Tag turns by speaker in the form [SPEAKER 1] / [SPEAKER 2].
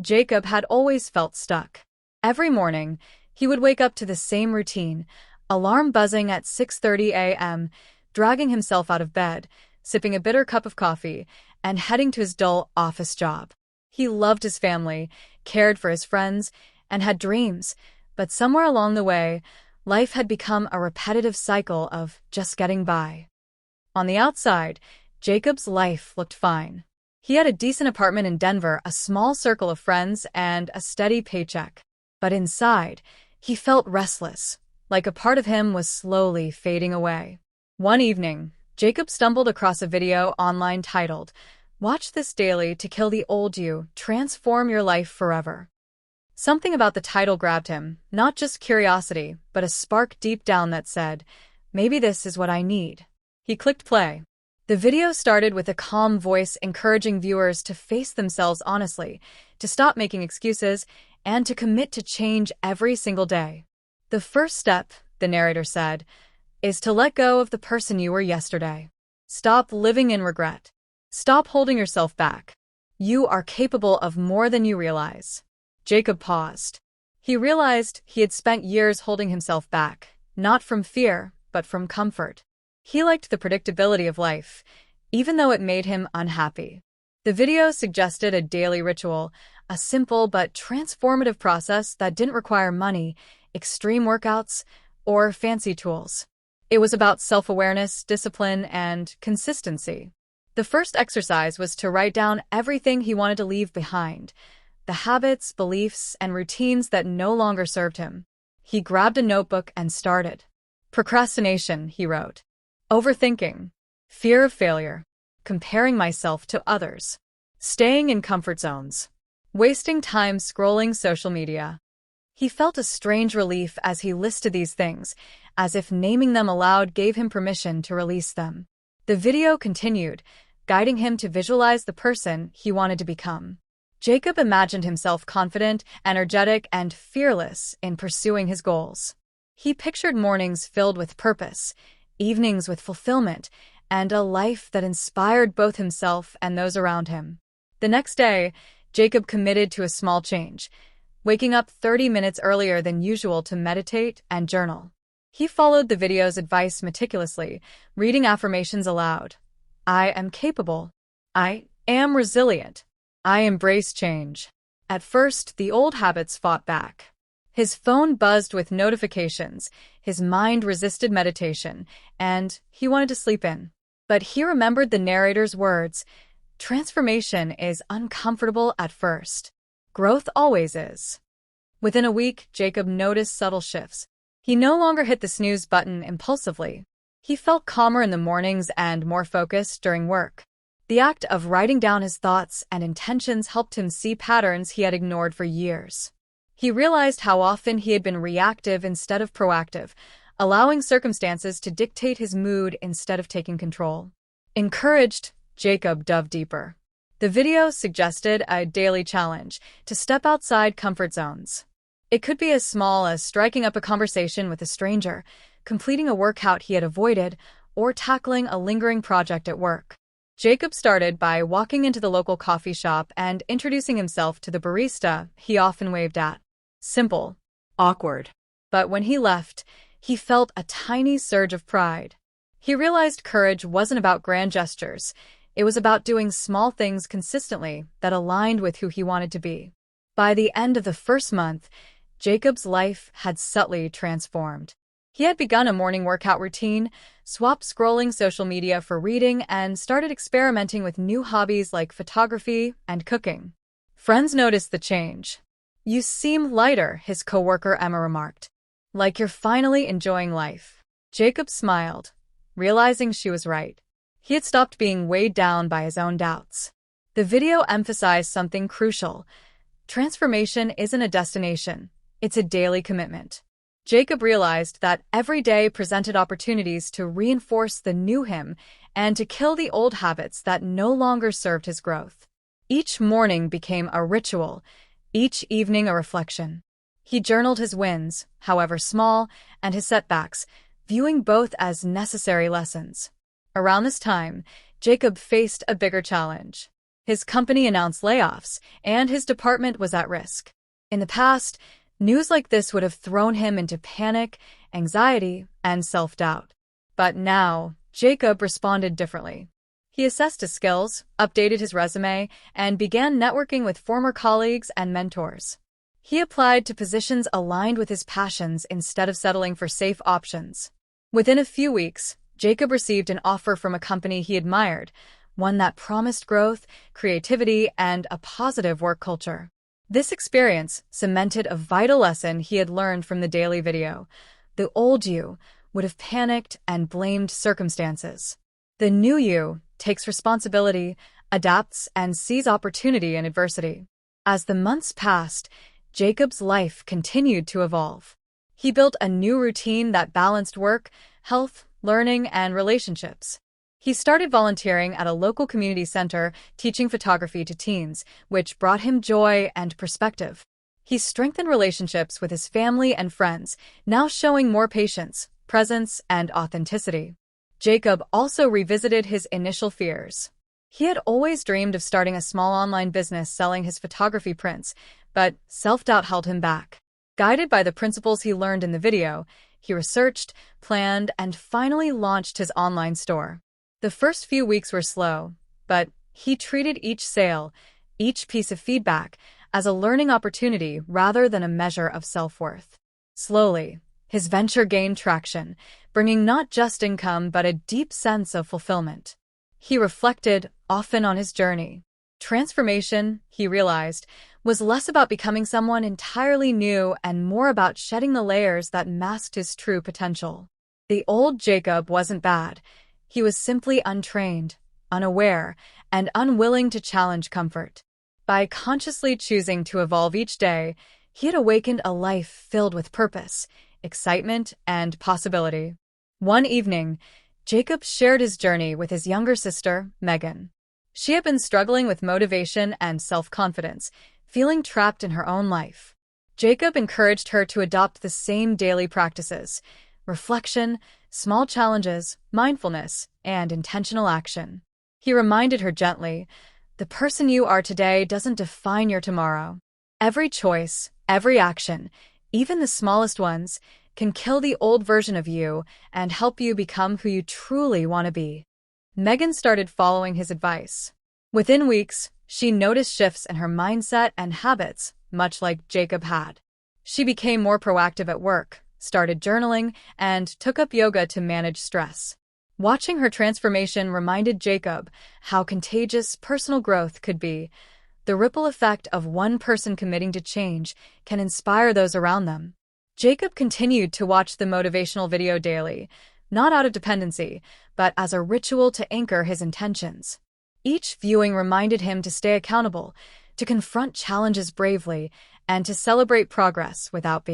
[SPEAKER 1] Jacob had always felt stuck. Every morning, he would wake up to the same routine, alarm buzzing at 6:30 a.m., dragging himself out of bed, sipping a bitter cup of coffee, and heading to his dull office job. He loved his family, cared for his friends, and had dreams, but somewhere along the way, life had become a repetitive cycle of just getting by. On the outside, Jacob's life looked fine. He had a decent apartment in Denver, a small circle of friends, and a steady paycheck. But inside, he felt restless, like a part of him was slowly fading away. One evening, Jacob stumbled across a video online titled, "Watch this daily to kill the old you, transform your life forever." Something about the title grabbed him, not just curiosity, but a spark deep down that said, maybe this is what I need. He clicked play. The video started with a calm voice encouraging viewers to face themselves honestly, to stop making excuses, and to commit to change every single day. The first step, the narrator said, is to let go of the person you were yesterday. Stop living in regret. Stop holding yourself back. You are capable of more than you realize. Jacob paused. He realized he had spent years holding himself back, not from fear, but from comfort. He liked the predictability of life, even though it made him unhappy. The video suggested a daily ritual, a simple but transformative process that didn't require money, extreme workouts, or fancy tools. It was about self-awareness, discipline, and consistency. The first exercise was to write down everything he wanted to leave behind, the habits, beliefs, and routines that no longer served him. He grabbed a notebook and started. Procrastination, he wrote. Overthinking. Fear of failure. Comparing myself to others. Staying in comfort zones. Wasting time scrolling social media. He felt a strange relief as he listed these things, as if naming them aloud gave him permission to release them. The video continued, guiding him to visualize the person he wanted to become. Jacob imagined himself confident, energetic, and fearless in pursuing his goals. He pictured mornings filled with purpose, evenings with fulfillment, and a life that inspired both himself and those around him. The next day, Jacob committed to a small change, waking up 30 minutes earlier than usual to meditate and journal. He followed the video's advice meticulously, reading affirmations aloud. I am capable. I am resilient. I embrace change. At first, the old habits fought back. His phone buzzed with notifications, his mind resisted meditation, and he wanted to sleep in. But he remembered the narrator's words, transformation is uncomfortable at first. Growth always is. Within a week, Jacob noticed subtle shifts. He no longer hit the snooze button impulsively. He felt calmer in the mornings and more focused during work. The act of writing down his thoughts and intentions helped him see patterns he had ignored for years. He realized how often he had been reactive instead of proactive, allowing circumstances to dictate his mood instead of taking control. Encouraged, Jacob dove deeper. The video suggested a daily challenge to step outside comfort zones. It could be as small as striking up a conversation with a stranger, completing a workout he had avoided, or tackling a lingering project at work. Jacob started by walking into the local coffee shop and introducing himself to the barista he often waved at. Simple. Awkward. But when he left, he felt a tiny surge of pride. He realized courage wasn't about grand gestures. It was about doing small things consistently that aligned with who he wanted to be. By the end of the first month, Jacob's life had subtly transformed. He had begun a morning workout routine, swapped scrolling social media for reading, and started experimenting with new hobbies like photography and cooking. Friends noticed the change. You seem lighter, his coworker Emma remarked. Like you're finally enjoying life. Jacob smiled, realizing she was right. He had stopped being weighed down by his own doubts. The video emphasized something crucial. Transformation isn't a destination, it's a daily commitment. Jacob realized that every day presented opportunities to reinforce the new him and to kill the old habits that no longer served his growth. Each morning became a ritual, each evening a reflection. He journaled his wins, however small, and his setbacks, viewing both as necessary lessons. Around this time, Jacob faced a bigger challenge. His company announced layoffs, and his department was at risk. In the past, news like this would have thrown him into panic, anxiety, and self-doubt. But now, Jacob responded differently. He assessed his skills, updated his resume, and began networking with former colleagues and mentors. He applied to positions aligned with his passions instead of settling for safe options. Within a few weeks, Jacob received an offer from a company he admired, one that promised growth, creativity, and a positive work culture. This experience cemented a vital lesson he had learned from the daily video. The old you would have panicked and blamed circumstances. The new you takes responsibility, adapts, and sees opportunity in adversity. As the months passed, Jacob's life continued to evolve. He built a new routine that balanced work, health, learning, and relationships. He started volunteering at a local community center, teaching photography to teens, which brought him joy and perspective. He strengthened relationships with his family and friends, now showing more patience, presence, and authenticity. Jacob also revisited his initial fears. He had always dreamed of starting a small online business selling his photography prints, but self-doubt held him back. Guided by the principles he learned in the video, he researched, planned, and finally launched his online store. The first few weeks were slow, but he treated each sale, each piece of feedback, as a learning opportunity rather than a measure of self-worth. Slowly, his venture gained traction, bringing not just income but a deep sense of fulfillment. He reflected often on his journey. Transformation, he realized, was less about becoming someone entirely new and more about shedding the layers that masked his true potential. The old Jacob wasn't bad. He was simply untrained, unaware, and unwilling to challenge comfort. By consciously choosing to evolve each day, he had awakened a life filled with purpose, excitement, and possibility. One evening, Jacob shared his journey with his younger sister, Megan. She had been struggling with motivation and self-confidence, feeling trapped in her own life. Jacob encouraged her to adopt the same daily practices: reflection, small challenges, mindfulness, and intentional action. He reminded her gently, "The person you are today doesn't define your tomorrow. Every choice, every action, even the smallest ones, can kill the old version of you and help you become who you truly want to be." Megan started following his advice. Within weeks, she noticed shifts in her mindset and habits, much like Jacob had. She became more proactive at work, started journaling, and took up yoga to manage stress. Watching her transformation reminded Jacob how contagious personal growth could be. The ripple effect of one person committing to change can inspire those around them. Jacob continued to watch the motivational video daily, not out of dependency, but as a ritual to anchor his intentions. Each viewing reminded him to stay accountable, to confront challenges bravely, and to celebrate progress without